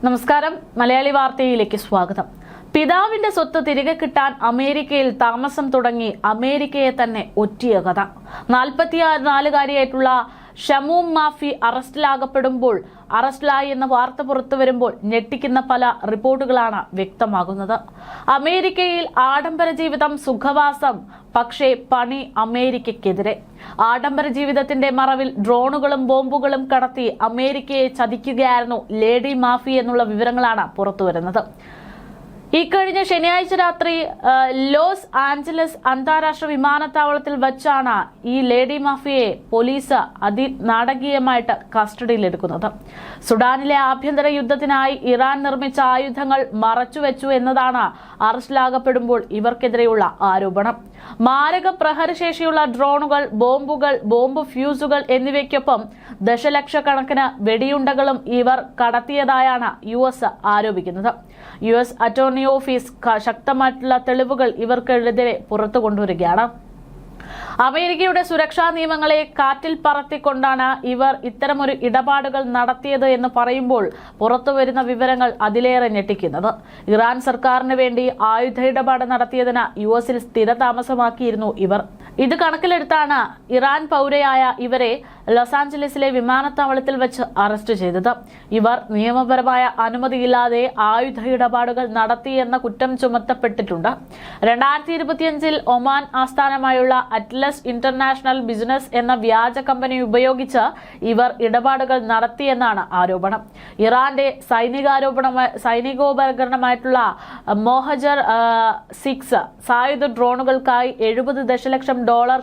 നമസ്കാരം, മലയാളി വാർത്തയിലേക്ക് സ്വാഗതം. പിതാവിന്റെ സ്വത്ത് തിരികെ കിട്ടാൻ അമേരിക്കയിൽ താമസം തുടങ്ങി അമേരിക്കയെ തന്നെ ഒറ്റിയ കഥ. 44-കാരിയായിട്ടുള്ള ഷമൂം മാഫി അറസ്റ്റിലായി എന്ന വാർത്ത പുറത്തു വരുമ്പോൾ ഞെട്ടിക്കുന്ന പല റിപ്പോർട്ടുകളാണ് വ്യക്തമാകുന്നത്. അമേരിക്കയിൽ ആഡംബര ജീവിതം സുഖവാസം, പക്ഷേ പണി അമേരിക്കയ്ക്കെതിരെ. ആഡംബര ജീവിതത്തിന്റെ മറവിൽ ഡ്രോണുകളും ബോംബുകളും കടത്തി അമേരിക്കയെ ചതിക്കുകയായിരുന്നു ലേഡി മാഫി എന്നുള്ള വിവരങ്ങളാണ് പുറത്തുവരുന്നത്. ഇക്കഴിഞ്ഞ ശനിയാഴ്ച രാത്രി ലോസ് ആഞ്ചലസ് അന്താരാഷ്ട്ര വിമാനത്താവളത്തിൽ വച്ചാണ് ഈ ലേഡി മാഫിയെ പോലീസ് അതിനാടകീയമായിട്ട് കസ്റ്റഡിയിലെടുക്കുന്നത്. സുഡാനിലെ ആഭ്യന്തര യുദ്ധത്തിനായി ഇറാൻ നിർമ്മിച്ച ആയുധങ്ങൾ മറച്ചുവെച്ചു എന്നതാണ് അറസ്റ്റിലാകപ്പെടുമ്പോൾ ഇവർക്കെതിരെയുള്ള ആരോപണം. മാരക പ്രഹരശേഷിയുള്ള ഡ്രോണുകൾ, ബോംബുകൾ, ബോംബ് ഫ്യൂസുകൾ എന്നിവയ്ക്കൊപ്പം ദശലക്ഷക്കണക്കിന് വെടിയുണ്ടകളും ഇവർ കടത്തിയതായാണ് US ആരോപിക്കുന്നത്. US അറ്റോർണി ഓഫീസ് ശക്തമായിട്ടുള്ള തെളിവുകൾ ഇവർക്കെതിരെ പുറത്തു കൊണ്ടുവരികയാണ്. അമേരിക്കയുടെ സുരക്ഷാ നിയമങ്ങളെ കാറ്റിൽ പറത്തിക്കൊണ്ടാണ് ഇവർ ഇത്തരമൊരു ഇടപാടുകൾ നടത്തിയത് എന്ന് പറയുമ്പോൾ പുറത്തുവരുന്ന വിവരങ്ങൾ അതിലേറെ ഞെട്ടിക്കുന്നത്. ഇറാൻ സർക്കാരിന് വേണ്ടി ആയുധ ഇടപാട് നടത്തിയതിന് US-ൽ സ്ഥിരതാമസമാക്കിയിരുന്നു ഇവർ. ഇത് കണക്കിലെടുത്താണ് ഇറാൻ പൗരയായ ഇവരെ ലോസ് ആഞ്ചലസിലെ വിമാനത്താവളത്തിൽ വെച്ച് അറസ്റ്റ് ചെയ്തത്. ഇവർ നിയമപരമായ അനുമതിയില്ലാതെ ആയുധ ഇടപാടുകൾ നടത്തിയെന്ന കുറ്റം ചുമത്തപ്പെട്ടിട്ടുണ്ട്. 2025-ൽ ഒമാൻ ആസ്ഥാനമായുള്ള അറ്റ്ലസ് ഇന്റർനാഷണൽ ബിസിനസ് എന്ന വ്യാജ കമ്പനി ഉപയോഗിച്ച് ഇവർ ഇടപാടുകൾ നടത്തിയെന്നാണ് ആരോപണം. ഇറാന്റെ സൈനികോപകരണമായിട്ടുള്ള മോഹജർ 6 സായുധ ഡ്രോണുകൾക്കായി $70 ദശലക്ഷം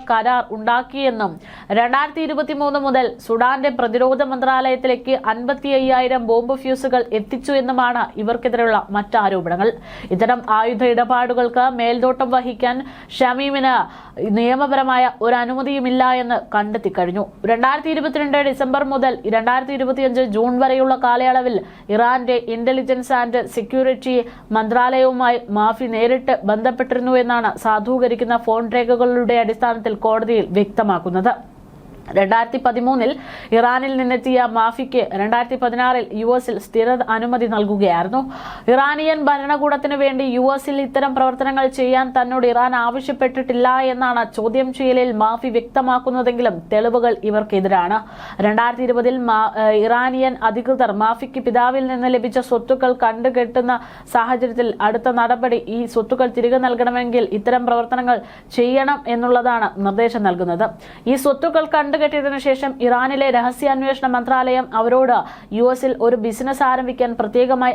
കരാർ ഉണ്ടാക്കിയെന്നും 2023 മുതൽ സുഡാന്റെ പ്രതിരോധ മന്ത്രാലയത്തിലേക്ക് 55,000 ബോംബ് ഫ്യൂസുകൾ എത്തിച്ചു എന്നുമാണ് ഇവർക്കെതിരെയുള്ള മറ്റാരോപണങ്ങൾ. ഇത്തരം ആയുധ ഇടപാടുകൾക്ക് മേൽനോട്ടം വഹിക്കാൻ ഷമീമിന് നിയമപരമായ ഒരു അനുമതിയുമില്ല എന്ന് കണ്ടെത്തി കഴിഞ്ഞു. 2022 ഡിസംബർ മുതൽ 2025 ജൂൺ വരെയുള്ള കാലയളവിൽ ഇറാന്റെ ഇന്റലിജൻസ് ആൻഡ് സെക്യൂരിറ്റി മന്ത്രാലയവുമായി മാഫി നേരിട്ട് ബന്ധപ്പെട്ടിരുന്നു എന്നാണ് സാധൂകരിക്കുന്ന ഫോൺ രേഖകളുടെ അടിസ്ഥാനത്തിൽ കോടതിയിൽ വ്യക്തമാക്കുന്നത്. 2013-ൽ ഇറാനിൽ നിന്നെത്തിയ മാഫിക്ക് 2016-ൽ US-ൽ സ്ഥിര അനുമതി നൽകുകയായിരുന്നു. ഇറാനിയൻ ഭരണകൂടത്തിനു വേണ്ടി US-ൽ ഇത്തരം പ്രവർത്തനങ്ങൾ ചെയ്യാൻ തന്നോട് ഇറാൻ ആവശ്യപ്പെട്ടിട്ടില്ല എന്നാണ് ചോദ്യം ചെയ്യലിൽ മാഫി വ്യക്തമാക്കുന്നതെങ്കിലും തെളിവുകൾ ഇവർക്കെതിരാണ്. 2020-ൽ ഇറാനിയൻ അധികൃതർ മാഫിക്ക് പിതാവിൽ നിന്ന് ലഭിച്ച സ്വത്തുക്കൾ കണ്ടുകെട്ടുന്ന സാഹചര്യത്തിൽ അടുത്ത നടപടി ഈ സ്വത്തുക്കൾ തിരികെ നൽകണമെങ്കിൽ ഇത്തരം പ്രവർത്തനങ്ങൾ ചെയ്യണം എന്നുള്ളതാണ് നിർദ്ദേശം നൽകുന്നത്. ഈ സ്വത്തുക്കൾ കെട്ടിയതിനു ശേഷം ഇറാനിലെ രഹസ്യാന്വേഷണ മന്ത്രാലയം അവരോട് US-ൽ ഒരു ബിസിനസ് ആരംഭിക്കാൻ പ്രത്യേകമായി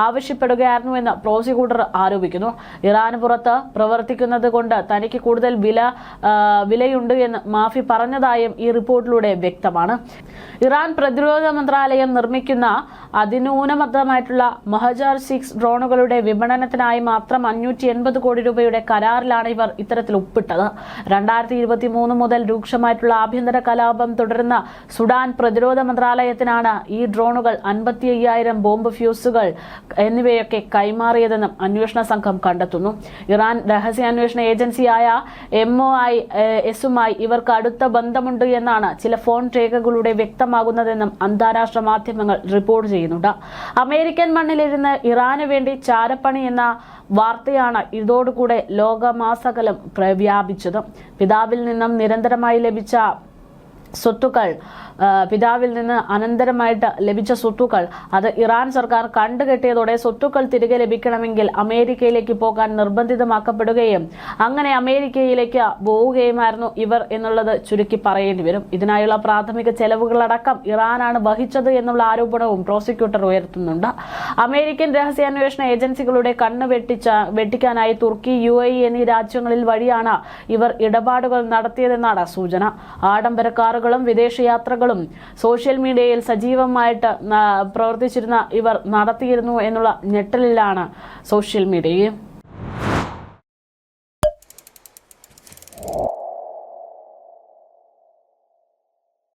ആവശ്യപ്പെടുകയായിരുന്നു എന്ന് പ്രോസിക്യൂട്ടർ ആരോപിക്കുന്നു. ഇറാന് പുറത്ത് പ്രവർത്തിക്കുന്നത് കൊണ്ട് തനിക്ക് കൂടുതൽ വിലയുണ്ട് എന്ന് മാഫി പറഞ്ഞതായും ഈ റിപ്പോർട്ടിലൂടെ വ്യക്തമാണ്. ഇറാൻ പ്രതിരോധ മന്ത്രാലയം നിർമ്മിക്കുന്ന അതിനൂനമതമായിട്ടുള്ള മൊഹജർ 6 ഡ്രോണുകളുടെ വിപണനത്തിനായി മാത്രം 580 കോടി രൂപയുടെ കരാറിലാണ് ഇവർ ഇത്തരത്തിൽ ഒപ്പിട്ടത്. 2023 മുതൽ രൂക്ഷമായിട്ടുള്ള ആഭ്യന്തര കലാപം തുടരുന്ന സുഡാൻ പ്രതിരോധ മന്ത്രാലയത്തിനാണ് ഈ ഡ്രോണുകൾ 55,000 ബോംബ് ഫ്യൂസുകൾ എന്നിവയൊക്കെ കൈമാറിയതെന്നും അന്വേഷണ സംഘം കണ്ടെത്തുന്നു. ഇറാൻ രഹസ്യാന്വേഷണ ഏജൻസിയായ MOIS-മായി ഇവർക്ക് അടുത്ത ബന്ധമുണ്ട് എന്നാണ് ചില ഫോൺ രേഖകളുടെ വ്യക്തമാകുന്നതെന്നും അന്താരാഷ്ട്ര മാധ്യമങ്ങൾ റിപ്പോർട്ട് ചെയ്യുന്നുണ്ട്. അമേരിക്കൻ മണ്ണിലിരുന്ന് ഇറാന് വേണ്ടി ചാരപ്പണി എന്ന വാർത്തയാണ് ഇതോടുകൂടെ ലോകമാസകലം വ്യാപിച്ചത്. പിതാവിൽ നിന്നും നിരന്തരമായി ലഭിച്ച സ്വത്തുക്കൾ, പിതാവിൽ നിന്ന് അനന്തരമായിട്ട് ലഭിച്ച സ്വത്തുക്കൾ അത് ഇറാൻ സർക്കാർ കണ്ടുകെട്ടിയതോടെ സ്വത്തുക്കൾ തിരികെ ലഭിക്കണമെങ്കിൽ അമേരിക്കയിലേക്ക് പോകാൻ നിർബന്ധിതമാക്കപ്പെടുകയും അങ്ങനെ അമേരിക്കയിലേക്ക് പോവുകയുമായിരുന്നു ഇവർ എന്നുള്ളത് ചുരുക്കി പറയേണ്ടി വരും. ഇതിനായുള്ള പ്രാഥമിക ചെലവുകളടക്കം ഇറാനാണ് വഹിച്ചത് എന്നുള്ള ആരോപണവും പ്രോസിക്യൂട്ടർ ഉയർത്തുന്നുണ്ട്. അമേരിക്കൻ രഹസ്യാന്വേഷണ ഏജൻസികളുടെ കണ്ണ് വെട്ടിക്കാനായി തുർക്കി, UAE എന്നീ രാജ്യങ്ങളിൽ വഴിയാണ് ഇവർ ഇടപാടുകൾ നടത്തിയതെന്നാണ് സൂചന. ആഡംബര കാറുകളും വിദേശയാത്രകളും സോഷ്യൽ മീഡിയയിൽ സജീവമായിട്ട് പ്രവർത്തിച്ചിരുന്ന ഇവർ നടത്തിയിരുന്നു എന്നുള്ള ഞെട്ടലിലാണ് സോഷ്യൽ മീഡിയയും.